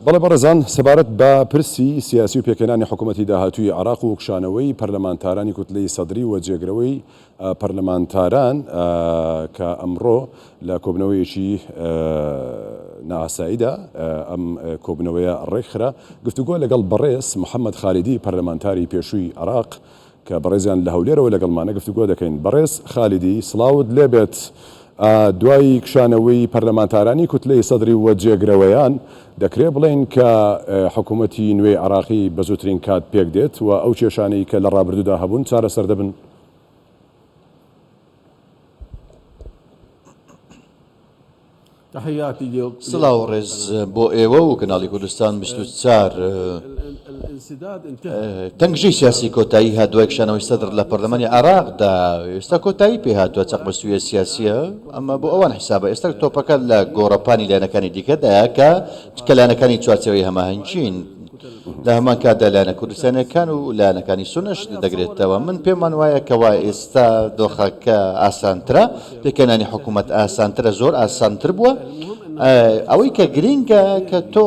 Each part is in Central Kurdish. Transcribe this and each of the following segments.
بەڵێ بەڕێزان سەبارەت بە پرسی سیاسی و پێکەنانی حکوومەتی داهاتووی عراق و کشانەوەی پەرلەمانتارانی کوتلەی سەدری و جێگرەوەی پەرلەمانتاران کە ئەمڕۆ لە کۆبنەوەیەکی نائاساییدا ئەم کۆبنەوەیە ڕێکخرا گفتوگۆ لەگەڵ بەڕێز محەممەد خالیدی پەرلەمانتاری پێشووی عراق کە بەڕێزیان لە هەولێرەوە لەگەڵمانە گفتوگۆ دەکەین. بەڕێز خالیدی سڵاوت لێبێت. دوای کشانەوەی پەرلەمانتارانی کوتلەی سەدری و جێگرەوەیان دەکرێت بڵێن کە حکوومەتی نوێی عراقی بە زووترین کات پێک دێت و ئەو کێشانەی کە لە ڕابردوودا هەبوون چارەسەر دەبن. سڵاو ڕێز بۆ ئێوە و کەناڵی کوردستان 24 تەنگژەی سیاسی کۆتایی هاتووە کشانەوەی سەدر لە پەرلەمانی عراقدا ئێستا کۆتایی پێ هاتووە چەقبەستوویە سیاسیە ئەمە بۆ ئەوان حیسابە ئێستا تۆپەکە لە گۆڕەپانی لایەنەکانی دیکەدایە کە لایەنەکانی چوارچێوەی هەماهنگچین لە هەمان کاتدا لایەنە کوردستانیەکان و لایەنەکانی سونەش دەگرێتەوە. من پێمان وایە کەوا ئێستا دۆخەکە ئاسانترە، پێکەنانی حکوومەت ئاسانترە، زۆر ئاسانتر بووە. ئەوەی کە گرینگە کە تۆ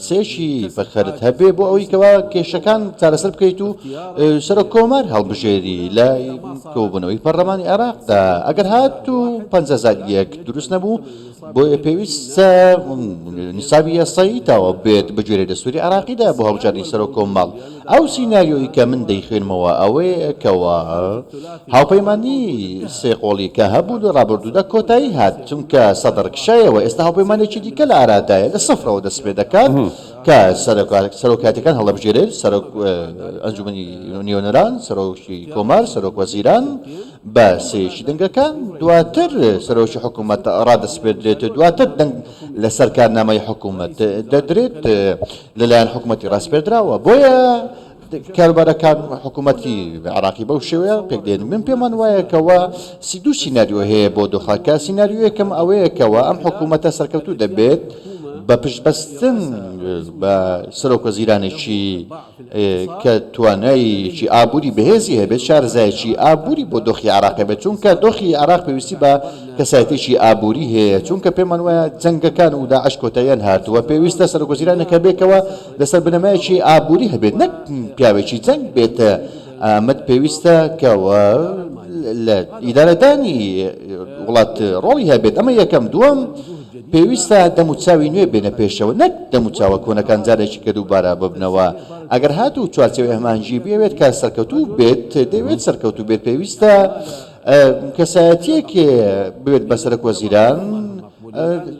سێشی بەخەرت هەبێ بۆ ئەوەی کەوا کێشەکان چارەسەر بکەیت و سەرۆک کۆمار هەڵبژێری لە کۆبوونەوەی پەرلەمانی عراقدا. ئەگەر هات و 50,000 دروست نەبوو بۆیە پێویستە نیسابی یاساییتەوە بێت بەگوێرە دەستوری عراقیدا بۆ هەڵبژاردننی سەرۆک کۆمەڵ. ئەو سیناریۆی کە من دەیخوێنمەوە ئەوەیە کەوا هاوپەیمانی سێقۆڵی کە هەبوو لە ڕابردوودا کۆتایی هات، چونکە سەدر کشایەوە ئێستا هاوپەیمانێکی دیکە لە ئارادایە لە سەفرەوە دەست پێ دەکات کە سەرۆکاتەکان هەڵەبژێرێت، سەرۆک ئەنجومەنی نیۆنەران، سەرۆکی کۆمار، سەرۆک وەزیران بە سێشی دەنگەکان، دواتر سەرۆکی حکوومەت ڕادەست پێدرێت، دواتر دەنگ لەسەر کارنامەی حکوومەت دەدرێت لەلایەن حکوومەتی ڕاستپێدراوە. بۆیە کاربارەکان حکوومەتی عراقی بەو شێوەیە پێک دێن. من پێمان وایە کەوا دوو سیناریۆ هەیە بۆ دۆخەکە. سیناریۆ یەکەم ئەوەیە کەوا ئەم حکوومەتە سەرکەوتوو دەبێت بە پشتبەستن بە سەرۆک وەزیرانێکی کە تواناییکی ئابووری بەهێزی هەبێت، شارەزایەکی ئابووری بۆ دۆخی عراق هەبێت، چونکە دۆخی عراق پێویستی بە کەسایەتێکی ئابووری هەیە، چونکە پێمان وایە جەنگەکان و داعش کۆتاییان هاتووە. پێویستە سەرۆک وەزیرانێکە بێکەوە لەسەر بنەمایەکی ئابووری هەبێت، نەک پیاوێکی جەنگ بێتە. ئەمەد پێویستە کەوە لە ئیدارەدانی وڵات ڕۆڵی هەبێت. ئەمە یەکەم. دووەم پێویستە دەموچاوی نوێ بێنە پێشەوە، نەک دەموچاوە کۆنەکان جارێکی کە دووبارە ببنەوە. ئەگەر هاتوو چوارچێوەی هەمانجی بێت کە سەرکەوتوو بێت، دەوێت سەرکەوتوو بێت، پێویستە کەسایەتیەکێ بێت بە سەرۆک وەزیران،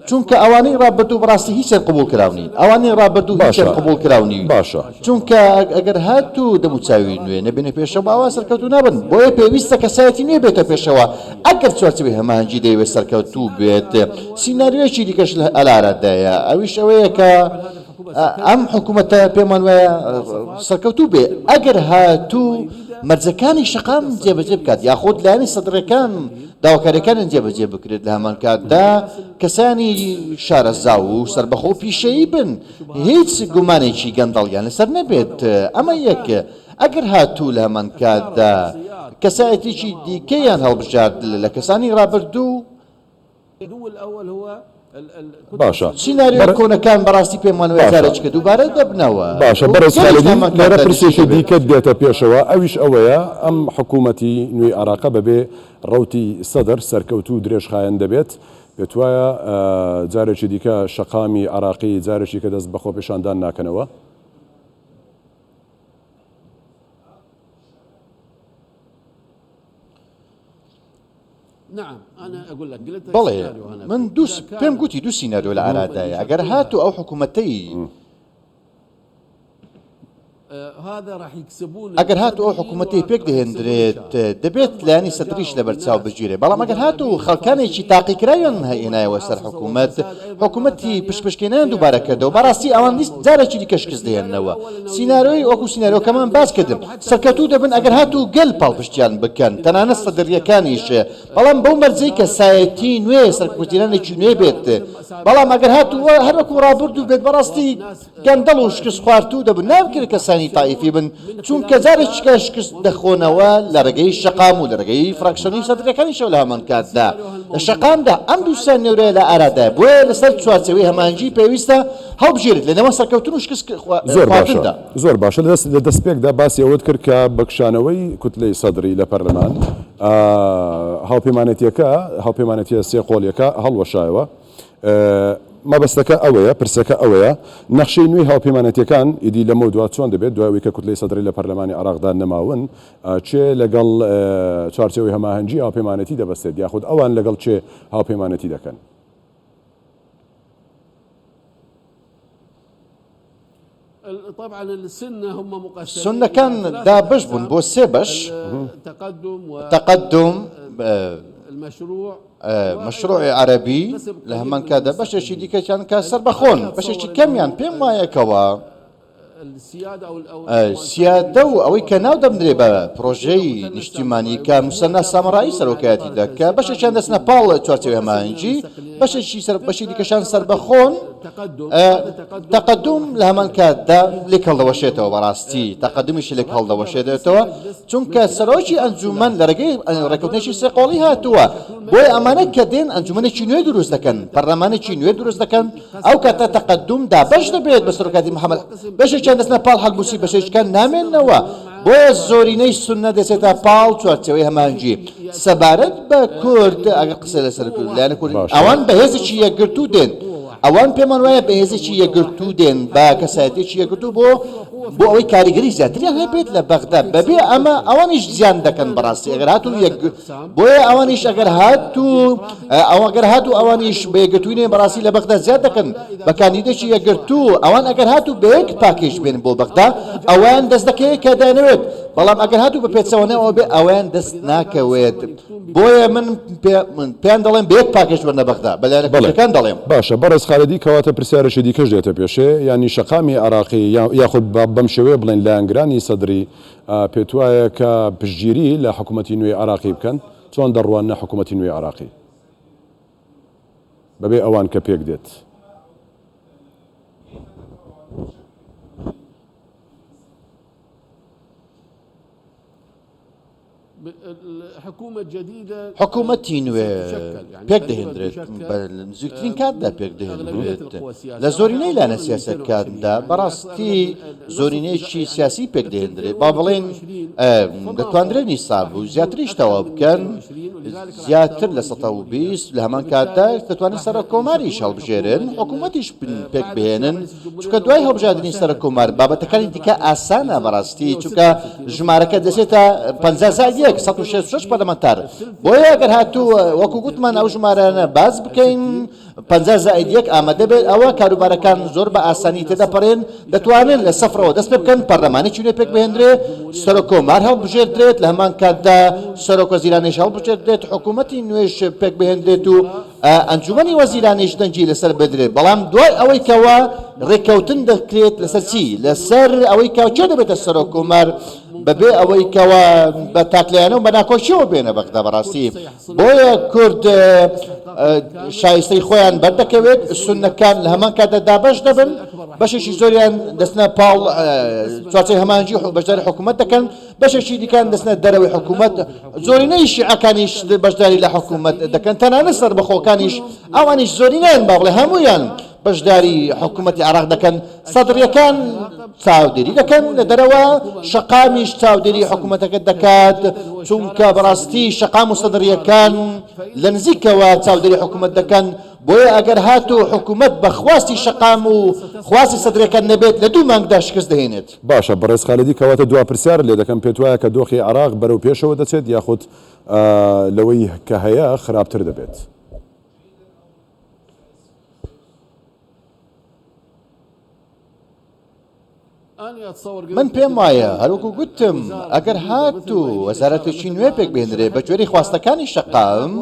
چونکە ئەوانەی ڕابردوو بەڕاستی هیچیان قبول کراونین، ئەوانەی ڕابردوو هیچیان قبول کراونی باشە، چونکە ئەگەر هاتوو دەموچاوی نوێ نەبێنە پێشەوە ئاوا سەرکەوتوو نابن. بۆیە پێویستە کەسایەتی نوێ بێتە پێشەوە. ئەگەر چوارچێوەی هەمانجی دەیەوێت سەرکەوتوو بێت، سیناریۆیەکی دیکەش لە ئەلارەدایە، ئەویش ئەوەیە کە ئەم حکوومەتە پێمان وایە سەرکەوتوو بێ. ئەگەر هاتوو مەرجەکانی شەقام جێبەجێ بکات، یاخود لایەنی سەدرەکان داواکاریەکانیان جێبەجێ بکرێت، لە هەمان کاتدا کەسانی شارەزا و سەربەخۆ پیشەیی بن، هیچ گومانێکی گەندەڵیان لەسەر نەبێت. ئەمە یەکە. ئەگەر هاتوو لە هەمان کاتدا کەسایەتێکی دیکەیان هەڵبژارد لە کەسانی ڕابردوو، باشە سیناریۆ کۆنەکان بەڕاستی پێمان وایە جارێککە دووبارە دەبنەوە. باشە بەڕێز خالیدی لێرە پرسێکی دیکەت دێتە پێشەوە، ئەویش ئەوەیە ئەم حکوومەتی نوێی عراقە بەبێ ڕەوتی سەدر سەرکەوتوو درێژخایەن دەبێت، پێت وایە جارێکی دیکە شەقامی عراقی جارێکی کە دەست بەخۆ پیشاندان ناکەنەوە؟ بەڵێ من پێم گوتی دوو سیناریۆ لە ئارادایە. ئەگەر هاتوو ئەو حکوومەتەی ئەگەر هاتوو ئەو حکوومەتی پێک دەهێنرێت، دەبێت لایەنی سەدریش لە بەرچاو بگیرێت. بەڵام ئەگەر هاتوو خەڵکانێکی تاقیکراویان هێنایەوە سەر حکوومەتی پشتپشکێنیان دووبارە کردەوە، بەڕاستی ئەوان جارێکی دیکە شکست دێننەوە. سیناریۆی وەکو سیناریۆکەمان باس کردم، سەرکەوتوو دەبن ئەگەر هاتوو گەل پاڵپشتیان بکەن، تەنانەت سەدریەکانیش، بەڵام بەو مەرجەی کەسایەتی نوێ سەرکوژێرانێکی نوێ بێت. بەڵام ئەگەر هاتوو هەر وەکو ڕابردوو بێت، بەڕاستی گەندەڵ و شکست خواردوو دەبن، نامکرد کەسانی تایفی بن، چونکە جارێکیکە شکست دەخۆنەوە لە ڕێگەی شەقام و لە ڕێگەی فراکسیۆنی سەدرەکانیشەوە لە هەمان کاتدا. لە شەقامدا ئەم دووسان نێورەیە لە ئارادایە بۆیە لەسەر چوارچەوەی هەمانجی پێویستە هەڵبژێرێت لەنەوە سەرکەوتن و شکست زۆر باشە لە دەستپێکدا باسی ئەوت کرد کە بەکشانەوەی کوتلەی سەدری لە پەرلەمان هاوپەیمانەتیە سێ قۆڵیەکە هەڵوەشایەوە مەبەستەکە ئەوەیە پرسەکە ئەوەیە نەخشەی نوێی هاوپەیمانەتیەکان ئیدی لەمە دوات چۆن دەبێت دوایەوەی کە کوتلەی سەدری لە پەرلەمانی عراقدا نەماون چێ لەگەڵ چوارچێوەی هەماهەنگی هاوپەیمانەتی دەبەستێت یاخود ئەوان لەگەڵ چێ هاوپەیمانەتی دەکەن سنەکان دابش بوون بۆ سێ بەش تەقەدم مەشروعی عەرەبی لە هەمان کادا بەشێکی دیکەیان کە سەر بەخۆن بەشێکی کەمیان پێم وایەکەوە سیادە و ئەوەی کە ناو دەمدرێ بە پرۆژەی نیشتیمانی کە موسەنا سامڕایی سەرۆکایەتی دەکە بەشێکیان دەستنە پاڵ چوارچێوەی هەماهەنگی بەشی دیکەشان سەر بەخۆن تەقەدم لە هەمان کاتدا لێک هەڵدەوەشێتەوە بەڕاستی تەقەدمیشی لێک هەڵدەوەشێتەوە چونکە سەرۆکی ئەنجومەن لە ڕێگەی ڕێکەوتنێکی سێ قۆڵی هاتووە بۆی ئەمانە کە دێن ئەنجومەنێکی نوێ دروست دەکەن پەرلەمانێکی نوێ دروست دەکەن ئەو کاتە تەقەدم دابەش دەبێت بە سەرۆکاتی محەممەد بەشێکیان دەستنە پاڵ هەڵبوسی بەشێکەکان نامێنەوە بۆیە زۆرینەی سونە دەچێتە پاڵ چوارچەوەی هەماهەنگی سەبارەت بە کورد ئەگەر قسە لەسەر کورد لایەنە کورد ئەوان بەهێزێکی یەکگرتوو دێن ئەوان پێمان وایە بەهێزێکی یەکگرتوو دێن با کەسایەتێکی یەکگرتوو بۆ ئەوەی کاریگەری زیاتریان هەبێت لە بەغدا بەبێ ئەمە ئەوانیش زیان دەکەن بەڕاستی ئەگەر هاتوو بۆیە ئەوانیش ئەگەر هاتوو ئەوانیش بە یەکگرتووی بەڕاستی لە بەغدا زیاد دەکەن بە کاندیدێکی یەکگرتوو ئەوان ئەگەر هاتوو بە یەک پاکێش بێن بۆ بەغدا ئەوان دەست دەکەوێت کە دەنەوێت بەڵام ئەگەر هاتوو بە پێچەوەنەوە بێ ئەویان دەست ناکەوێت بۆیە من پێیان دەڵێم بە یەک پاکێش بەرنە بەغدا بەلایەنەکان دەڵێم باشە بەڕێز خالدی کەواتە پرسیارەشی دیکەش دێتە پێشێ ینی شەقامی عراقی یاخود بەم شێوەیە بڵێن لایەنگرانی سەدری پێت وایە کە پشتگیری لە حکوومەتی نوێی عراقی بکەن چۆن دەڕوانە حکوومەتی نوێی عراقی بەبێ ئەوان کە پێک دێت حکوومەتی نوێ پێک دەهێنرێت نزیکترین کاتدا پێک دەهێنرێت لە زۆرینەی لایەنە سیاسەتکاندا بەڕاستی زۆرینەیەکی سیاسی پێک دەهێنرێت با بڵێن دەتوانرێنی ساب و زیاتریش تەواو بکەن زیاتر لە 120 لە هەمان کاتدا دەتوانن سەر کۆماریش هەڵبژێرن حکوومەتیش پێک بهێنن چونکە دوای هەڵبژاردننی سەر کۆمار بابەتەکانی دیکە ئاسانە بەڕاستی چونکە ژمارەکە دەچێتە 166 پەرلەمانتار بۆیە ئەگەر هاتوو وەکو گوتمان ئەو ژمارانە باز بکەین 50 ئامادە بێت ئەوە کاروبارەکان زۆر بە ئاسانی تێدەپەڕێن دەتوانن لە سەفرەوە دەست پێ بکەن پەرلەمانێکی نوێ پێک بهێنرێ سەرۆک کۆمار هەڵبژێردرێت لە هەمان کاتدا سەرۆک وەزیرانیش هەڵبژێردرێت حکوومەتی نوێش پێک بهێنرێت و ئەنجومەنی وەزیرانیش دەنگی لەسەر بدرێت بەڵام دوای ئەوەی کەوە ڕێککەوتن دەکرێت لەسەر چی لەسەر ئەوەی کە چێ دەبێتە سەرۆک کۆمار بەبێ ئەوەی کەوە بە تاکلایەنە و بە ناکۆچیەوە بێنە بەغدا بەڕاستی بۆیە کورد شایستەی خۆیان بەردەکەوێت سونەکان لە هەمان کاتدا دابەش دەبن بەشێکی زۆریان دەستنە پاڵ چوارچەی هەماهەنگی بەشداری حکوومەت دەکەن بەشێکی دیکان دەستنە دەرەوەی حکوومەت زۆرینەی شیعەکانیش بەشداری لە حکوومەت دەکەن تەنانەت سەر بەخۆکانیش ئەوانیش زۆرینەیان با بڵێ هەموویان بەشداری حکوومەتی عراق دەکەن سەدرەکان چاودێری دەکەن لە دەرەوە شەقامیش چاودێری حکوومەتەکە دەکات چونکە بەڕاستی شەقام و سەدرەکان لە نزیکەوە چاودێری حکوومەت دەکەن بۆیە ئەگەر هاتوو حکوومەت بە خواستی شەقام و خواستی سەدرەکان نەبێت لە 2 مانگدا شکست دەهێنێت باشە بەڕێز خالدی کەواتە دوا پرسیار لێ دەکەم پێت وایە کە دۆخی عراق بەرەو پێشەوە دەچێت یاخود لەوەی کە هەیە خراپتر دەبێت من پێم وایە هەروەکو گوتم ئەگەر هاتوو وەزارەتێکی نوێ پێک بهێنرێ بە گوێرەی خواستەکانی شەقام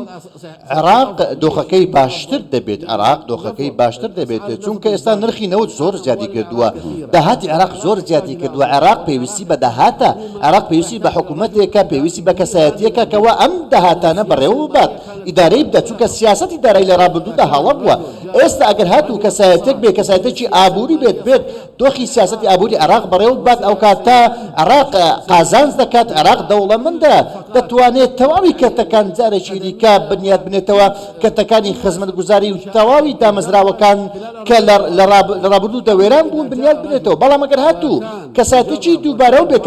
عێراق دۆخەکەی باشتر دەبێت عێراق دۆخەکەی باشتر دەبێت چونکە ئێستا نرخی نەوت زۆر زیادی کردووە داهاتی عێراق زۆر زیادی کردووە عێراق پێویستی بە داهاتە عێراق پێویستی بە حکوومەتێکە پێویستی بە کەسایەتیەکە کەوە ئەم داهاتانە بەڕێوە بات ئیدارەی بدە چونکە سیاسەتی دارایی لە ڕابردوودا هەڵە بووە ئێستا ئەگەر هاتوو کەسایەتێک بێ کەسایەتێکی ئابووری بێت دۆخی سیاسەتی ئابووری عێراق بەڕێوە بات ئەو کاتە عێراق قازانج دەکات عێراق دەوڵەمەندە دەتوانێت تەواوی کەتەکان جارێکی دیکە بنیاد بنێتەوە کەتەکانی خزمەتگوزاری و تەواوی دامەزراوەکان کە لە ڕابردوو دەوێران بوون بنیاد بنێتەوە بەڵام ئەگەر هاتوو کەسایەتێکی دووبارە و بێ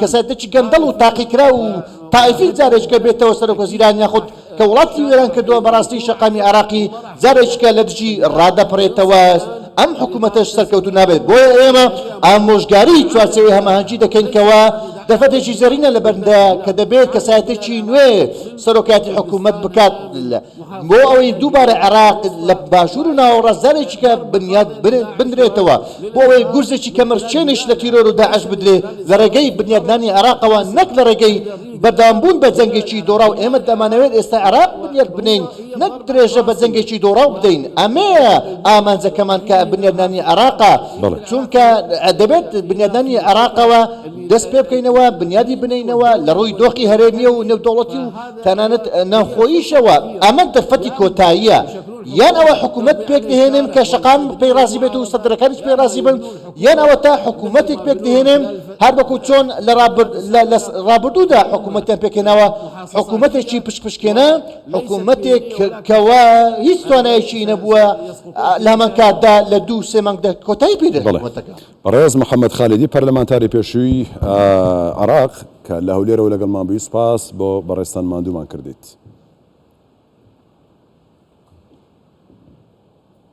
کەسایەتێکی گەندەڵ و تاقیکرا و تایفی جارێککە بێتەوە سەرۆکوەزیران یاخود کە وڵاتی وێران کردووە بەڕاستی شەقامی عێراقی جارێککە لە دژی ڕادەپڕێتەوە ئەم حکوومەتەش سەرکەوتو نابێت بۆیە ئێمە ئامۆژگاری چوارچێوەی هەماهەنگی دەکەینکەوە دەفەتێکی زەرینە لە بەردە کە دەبێت کەسایەتێکی نوێ سەرۆکاتی حکوومەت بکات بۆ ئەوەی دووبارە عێراق لە باشوور و ناوەڕاستدارێکی کە بنیاد بندرێتەوە بۆ ئەوەی گورزێکی کەمەرچێنش لە تیرۆر و داعش بدرێ لە ڕێگەی بنیادنانی عێراقەوە نەک لە ڕێگەی بەردامبوون بە جەنگێکی دۆڕاو ئێمە دەمانەوێت ئێستا عێراق بنیاد بنین نەک درێژە بە جەنگێکی دۆڕاو بدەین ئەمەیە ئامانجەکەمان کە بنیادنانی عێراقا چونکە دەبێت بنیادنانی عێراقەوە دەست پێ بکەینەوە بنیادی بنینەوە لە ڕووی دۆخی هەرێمیە و نێودەوڵەتی و تەنانەت نەخۆییشەوە ئەمە دەرفەتی کۆتاییە یان ئەوە حکوومەت پێک دەهێنن کە شەقام پێی رازی بێت و سەدرەکانیش پێی رازی بن یان ئەوە تا حکوومەتێک پێک دەهێنن هەر وەکو چۆن لە ڕابردوودا حکوومەتیان پێکێناوە حکوومەتێکی پشپشکێنە حکوومەتێک کەوە هیچ توانایەکی نەبووە لە هەمان کاتدا لە 2-3 مانگدا کۆتایی پێدا حکوومەتەکە. بەڕێز محەممەد خالیدی پەرلەمانتاری پێشووی عێراق کە لە هەولێرەوە لەگەڵمان بووی سپاس بۆ بەڕێستان ماندوومان کردیت.